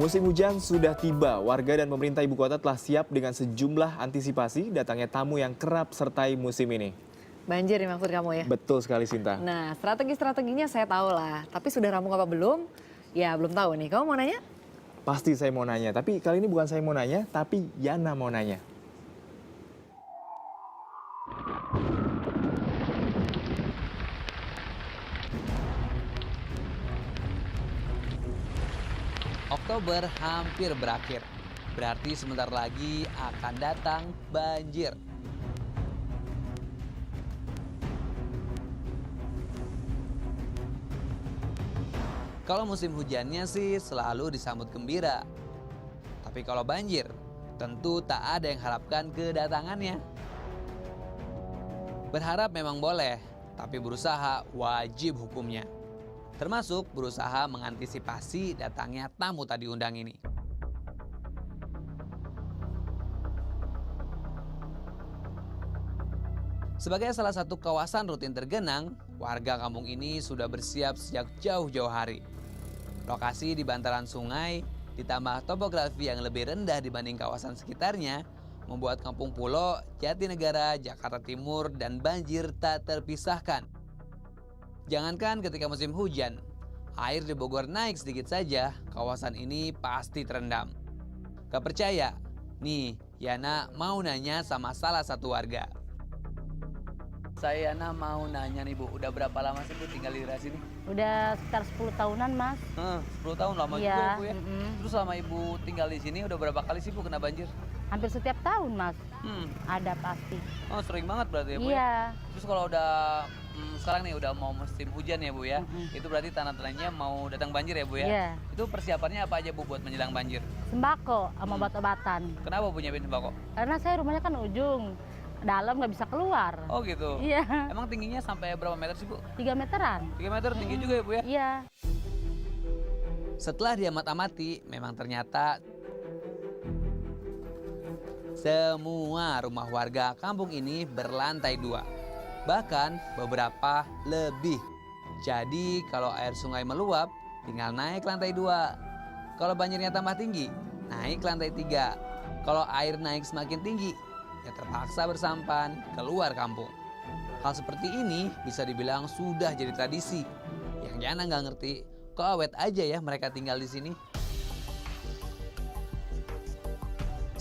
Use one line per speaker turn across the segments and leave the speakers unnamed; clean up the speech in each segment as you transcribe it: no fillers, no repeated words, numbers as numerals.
Musim hujan sudah tiba, warga dan pemerintah ibu kota telah siap dengan sejumlah antisipasi datangnya tamu yang kerap sertai musim ini.
Banjir nih maksud kamu ya?
Betul sekali Sinta.
Nah, strategi-strateginya saya tahu lah. Tapi sudah rampung apa belum? Ya belum tahu nih. Kamu mau nanya?
Pasti saya mau nanya, tapi kali ini bukan saya mau nanya, tapi Yana mau nanya.
Oktober hampir berakhir. Berarti sebentar lagi akan datang banjir. Kalau musim hujannya sih selalu disambut gembira. Tapi kalau banjir, tentu tak ada yang harapkan kedatangannya. Berharap memang boleh, tapi berusaha wajib hukumnya. Termasuk berusaha mengantisipasi datangnya tamu tak diundang ini. Sebagai salah satu kawasan rutin tergenang, warga kampung ini sudah bersiap sejak jauh-jauh hari. Lokasi di bantaran sungai, ditambah topografi yang lebih rendah dibanding kawasan sekitarnya, membuat Kampung Pulo, Jatinegara, Jakarta Timur, dan banjir tak terpisahkan. Jangankan ketika musim hujan, air di Bogor naik sedikit saja, kawasan ini pasti terendam. Gak percaya? Nih, Yana mau nanya sama salah satu warga. Saya mau nanya nih Bu, udah berapa lama sih Bu tinggal di daerah sini?
Udah sekitar 10 tahunan, Mas.
10 tahun lama
Iya,
juga Bu ya.
mm-mm.
Terus selama Ibu tinggal di sini udah berapa kali sih Bu kena banjir?
Hampir setiap tahun, Mas.
Hmm.
Ada pasti.
Oh sering banget berarti ya Bu ya?
Iya.
Terus kalau udah sekarang nih udah mau musim hujan ya Bu ya,
Mm-mm.
itu berarti tanda-tandanya mau datang banjir ya Bu ya?
Iya.
Itu persiapannya apa aja Bu buat menjelang banjir?
Sembako sama obat-obatan.
Kenapa Bu nyiapin sembako?
Karena saya rumahnya kan ujung. Dalam nggak bisa keluar.
Oh gitu?
Iya.
Emang tingginya sampai berapa meter sih Bu?
3 meteran.
3 meter tinggi juga ya Bu ya?
Iya.
Setelah diamat-amati, memang ternyata semua rumah warga kampung ini berlantai 2. Bahkan beberapa lebih. Jadi kalau air sungai meluap, tinggal naik lantai 2. Kalau banjirnya tambah tinggi, naik lantai 3. Kalau air naik semakin tinggi, ya terpaksa bersampan keluar kampung. Hal seperti ini bisa dibilang sudah jadi tradisi. Yang Yana nggak ngerti, kok awet aja ya mereka tinggal di sini.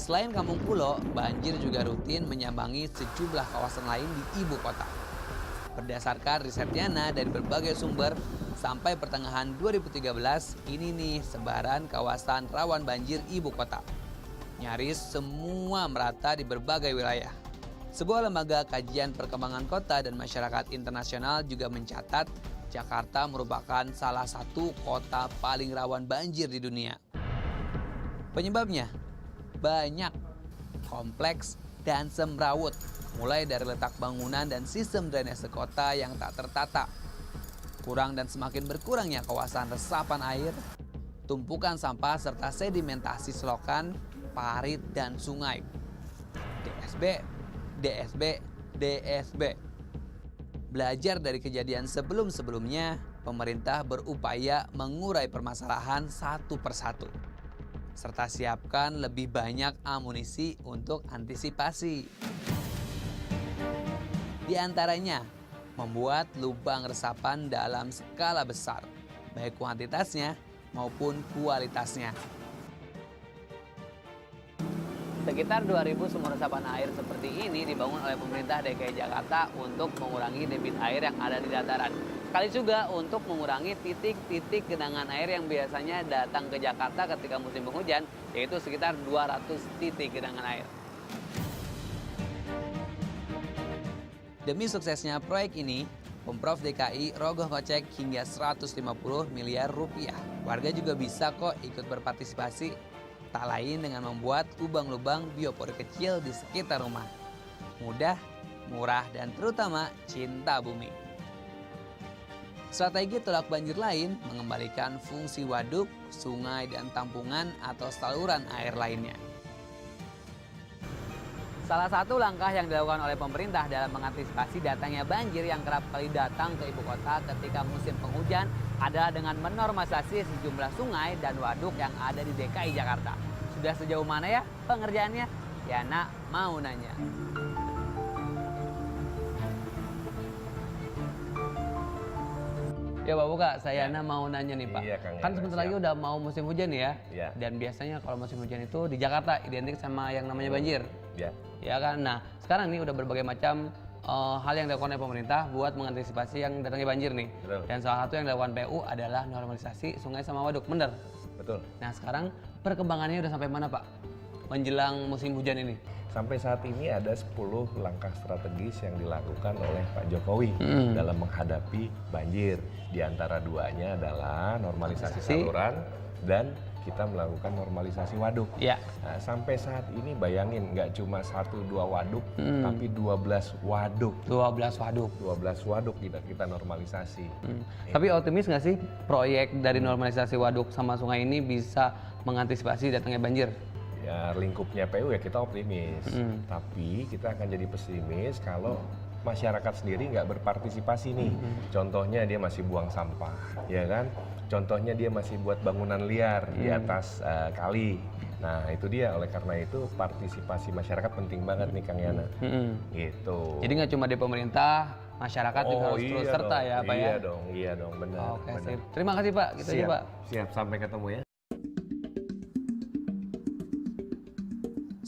Selain Kampung Pulo, banjir juga rutin menyambangi sejumlah kawasan lain di ibu kota. Berdasarkan riset Yana dari berbagai sumber, sampai pertengahan 2013, ini nih sebaran kawasan rawan banjir ibu kota. Nyaris semua merata di berbagai wilayah. Sebuah lembaga kajian perkembangan kota dan masyarakat internasional juga mencatat Jakarta merupakan salah satu kota paling rawan banjir di dunia. Penyebabnya banyak, kompleks, dan semrawut. Mulai dari letak bangunan dan sistem drainase kota yang tak tertata. Kurang dan semakin berkurangnya kawasan resapan air, tumpukan sampah serta sedimentasi selokan, parit, dan sungai. DSB, DSB, DSB. Belajar dari kejadian sebelum-sebelumnya, pemerintah berupaya mengurai permasalahan satu persatu. Serta siapkan lebih banyak amunisi untuk antisipasi. Di antaranya, membuat lubang resapan dalam skala besar, baik kuantitasnya maupun kualitasnya. Sekitar 2.000 sumur resapan air seperti ini dibangun oleh pemerintah DKI Jakarta untuk mengurangi debit air yang ada di dataran. Sekali juga untuk mengurangi titik-titik genangan air yang biasanya datang ke Jakarta ketika musim penghujan, yaitu sekitar 200 titik genangan air. Demi suksesnya proyek ini, Pemprov DKI rogoh kocek hingga 150 miliar rupiah. Warga juga bisa kok ikut berpartisipasi. Tak lain dengan membuat lubang-lubang biopori kecil di sekitar rumah. Mudah, murah, dan terutama cinta bumi. Strategi tolak banjir lain mengembalikan fungsi waduk, sungai, dan tampungan atau saluran air lainnya. Salah satu langkah yang dilakukan oleh pemerintah dalam mengantisipasi datangnya banjir yang kerap kali datang ke ibu kota ketika musim penghujan adalah dengan menormalisasi sejumlah sungai dan waduk yang ada di DKI Jakarta. Sudah sejauh mana ya pengerjaannya? Yana mau nanya. Ya Pak Buka, saya Yana mau nanya nih Pak.
Iya, Kang
Kan
Yana,
sebentar
siap.
lagi udah mau musim hujan nih ya.
Iya.
Dan biasanya kalau musim hujan itu di Jakarta identik sama yang namanya banjir.
Ya,
Ya kan? Nah, sekarang nih udah berbagai macam hal yang dilakukan oleh pemerintah buat mengantisipasi yang datangnya banjir nih.
Betul.
Dan salah satu yang dilakukan PU adalah normalisasi sungai sama waduk, bener?
betul.
Nah, sekarang perkembangannya udah sampai mana Pak? Menjelang musim hujan ini.
Sampai saat ini ada 10 langkah strategis yang dilakukan oleh Pak Jokowi dalam menghadapi banjir. Di antara duanya adalah normalisasi saluran dan kita melakukan normalisasi waduk.
Ya.
Nah, sampai saat ini bayangin nggak cuma 1-2 waduk, tapi 12 waduk.
12 waduk.
12 waduk kita normalisasi.
Tapi optimis nggak sih proyek dari normalisasi waduk sama sungai ini bisa mengantisipasi datangnya banjir?
Ya lingkupnya PU ya kita optimis, tapi kita akan jadi pesimis kalau masyarakat sendiri nggak berpartisipasi nih. Contohnya dia masih buang sampah, ya kan? Contohnya dia masih buat bangunan liar di atas kali. Nah itu dia, oleh karena itu partisipasi masyarakat penting banget nih Kang Yana. Gitu.
Jadi nggak cuma di pemerintah, masyarakat juga harus turut
iya
serta
dong.
ya Pak ya?
Iya dong, benar.
Oke,
benar.
sip. Terima kasih Pak, gitu aja
Siap,
Pak.
siap, sampai ketemu ya.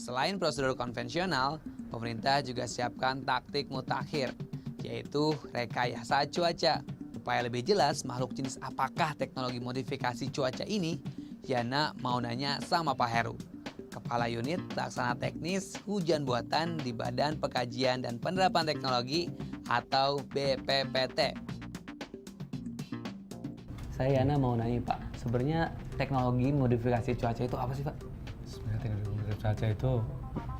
Selain prosedur konvensional, pemerintah juga siapkan taktik mutakhir, yaitu rekayasa cuaca. Supaya lebih jelas makhluk jenis apakah teknologi modifikasi cuaca ini, Yana mau nanya sama Pak Heru, Kepala Unit Pelaksana Teknis Hujan Buatan di Badan Pengkajian dan Penerapan Teknologi atau BPPT. Saya Yana mau nanya Pak, sebenarnya teknologi modifikasi cuaca itu apa sih Pak?
Sebenarnya teknologi cuaca itu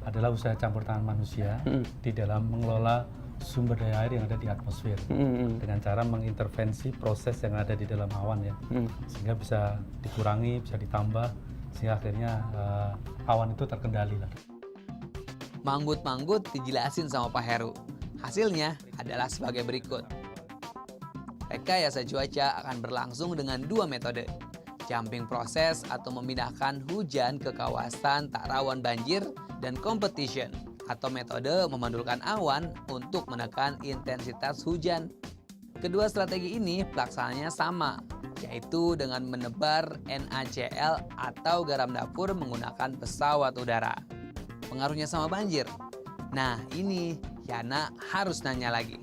adalah usaha campur tangan manusia di dalam mengelola sumber daya air yang ada di atmosfer dengan cara mengintervensi proses yang ada di dalam awan ya, sehingga bisa dikurangi, bisa ditambah, sehingga akhirnya awan itu terkendali lah.
Manggut-manggut dijelasin sama Pak Heru. Hasilnya adalah sebagai berikut. Rekayasa cuaca akan berlangsung dengan 2 metode. Jumping proses atau memindahkan hujan ke kawasan tak rawan banjir, dan competition atau metode memandulkan awan untuk menekan intensitas hujan. Kedua strategi ini pelaksananya sama, yaitu dengan menebar NaCl atau garam dapur menggunakan pesawat udara. Pengaruhnya sama banjir. Nah ini Yana harus nanya lagi.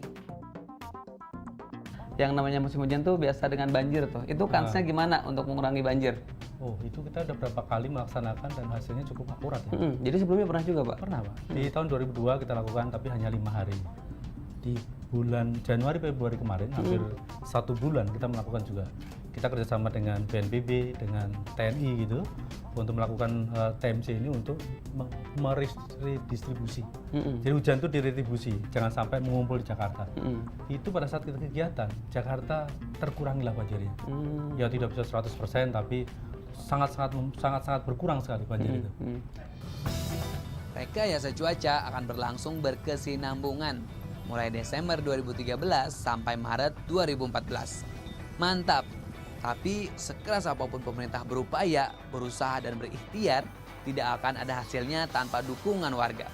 Yang namanya musim hujan tuh biasa dengan banjir tuh. Itu kansnya gimana untuk mengurangi banjir?
Oh, itu kita udah berapa kali melaksanakan dan hasilnya cukup akurat ya.
Jadi sebelumnya pernah juga Pak?
Pernah Pak. Di tahun 2002 kita lakukan tapi hanya 5 hari. Di bulan Januari Februari kemarin hampir 1 bulan kita melakukan juga. Kita kerjasama dengan BNPB, dengan TNI gitu untuk melakukan TMC ini untuk meredistribusi. Jadi hujan itu diretribusi, jangan sampai mengumpul di Jakarta. Itu pada saat kita kegiatan, Jakarta terkurangilah banjirnya. Ya tidak bisa 100% tapi sangat berkurang sekali banjir itu.
Rekayasa cuaca akan berlangsung berkesinambungan mulai Desember 2013 sampai Maret 2014. Mantap! Tapi sekeras apapun pemerintah berupaya, berusaha dan berikhtiar, tidak akan ada hasilnya tanpa dukungan warga.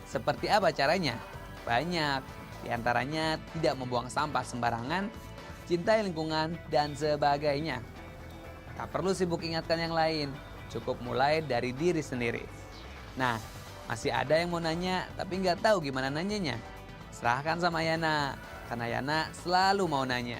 Seperti apa caranya? Banyak. Di antaranya tidak membuang sampah sembarangan, cintai lingkungan, dan sebagainya. Tak perlu sibuk ingatkan yang lain, cukup mulai dari diri sendiri. Nah, masih ada yang mau nanya tapi nggak tahu gimana nanyanya? Serahkan sama Yana, karena Yana selalu mau nanya.